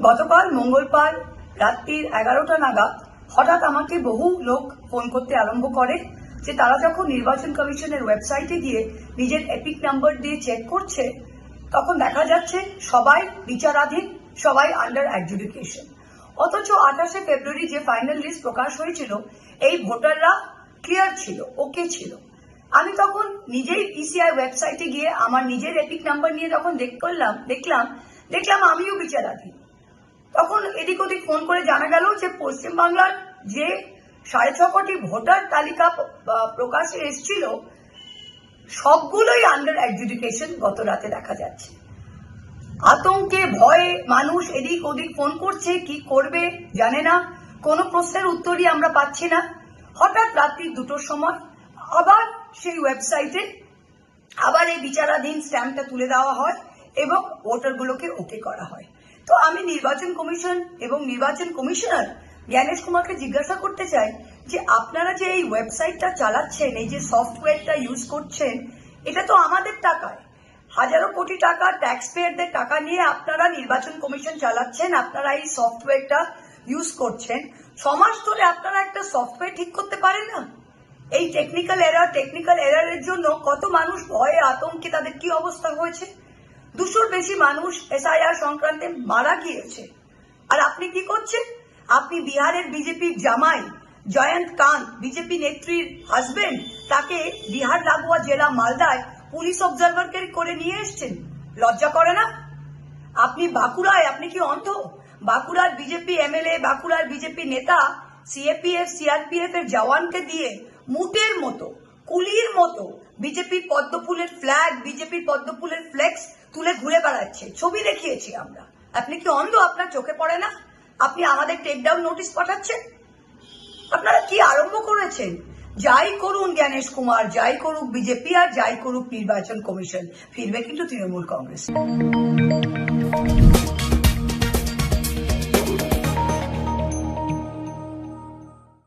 গতকাল মঙ্গলবার রাত্রির 11টা নাগাদ হঠাৎ আমাকে বহু লোক ফোন করতে আরম্ভ করে যে তারা যখন নির্বাচন কমিশনের ওয়েবসাইটে গিয়ে নিজের এপিক নাম্বার দিয়ে চেক করছে তখন দেখা যাচ্ছে সবাই বিচারাধীন, সবাই আন্ডার অ্যাডজুডিকেশন। অথচ 28শে ফেব্রুয়ারি যে ফাইনাল লিস্ট প্রকাশ হয়েছিল এই ভোটাররা ক্লিয়ার ছিল, ওকে ছিল। আমি তখন নিজেই ইসিআই ওয়েবসাইটে গিয়ে আমার নিজের এপিক নাম্বার নিয়ে যখন দেখলাম আমিও বিচারাধীন। তখন এদিক ওদিক ফোন করে জানা গেল যে পশ্চিমবাংলার যে 6.5 কোটি ভোটার তালিকা প্রকাশে এসেছিল সবগুলোই আন্ডার অ্যাডজুডিকেশন গত রাতে দেখা যাচ্ছে। আতঙ্কে ভয়ে মানুষ এদিক ওদিক ফোন করছে, কি করবে জানে না, কোনো প্রশ্নের উত্তরই আমরা পাচ্ছি না। হঠাৎ রাত্রি 2টোর সময় আবার সেই ওয়েবসাইটে আবার এই বিচারাধীন স্ট্যাম্পটা তুলে দেওয়া হয় এবং ভোটারগুলোকে ওকে করা হয়। তো আমি নির্বাচন কমিশন এবং নির্বাচন কমিশনার জ্ঞানেশ কুমারকে জিজ্ঞাসা করতে চাই যে আপনারা যে এই ওয়েবসাইটটা চালাচ্ছেন, এই যে সফটওয়্যারটা ইউজ করছেন, এটা তো আমাদের টাকায়, হাজারো কোটি টাকা ট্যাক্স পেয়ারদের টাকা নিয়ে আপনারা নির্বাচন কমিশন চালাচ্ছেন, আপনারা এই সফটওয়্যারটা ইউজ করছেন। 6 মাস ধরে আপনারা একটা সফটওয়্যার ঠিক করতে পারেন না? এই টেকনিক্যাল এরারের জন্য কত মানুষ ভয়ে আতঙ্কে তাদের কি অবস্থা হয়েছে। 200-র বেশি মানুষ এসআইআর সংক্রান্তে মারা গিয়েছে। আর আপনি কি করছেন? আপনি বিহারের বিজেপির জামাই জয়ন্ত কান্ত, বিজেপি নেত্রীর হাজবেন্ড, তাকে বিহার লাগোয়া জেলা মালদায় পুলিশ অবজারভার করে নিয়ে এসছেন। লজ্জা করে না? আপনি বাঁকুড়ায়, আপনি কি অন্ধ? বাঁকুড়ার বিজেপি এমএলএ, বাঁকুড়ার বিজেপি নেতা সিএপিএফ সিআরপিএফ এর জওয়ানকে দিয়ে মুটের মতো, কুলির মতো বিজেপির পদ্মফুলের ফ্ল্যাগ, বিজেপির পদ্মফুলের ফ্লেক্স তুলে ঘুরে বেড়াচ্ছে। ছবি দেখিয়েছি আমরা। আপনি কি অন্ধ? আপনার চোখে পড়ে না? আপনি আমাদের টেকডাউন নোটিশ পাঠাচ্ছেন। আপনারা কি আরম্ভ করেছেন? যাই করুন জ্ঞানেশ কুমার, যাই করুক বিজেপি আর যাই করুক নির্বাচন কমিশন, ফিরবে কিন্তু তৃণমূল কংগ্রেস।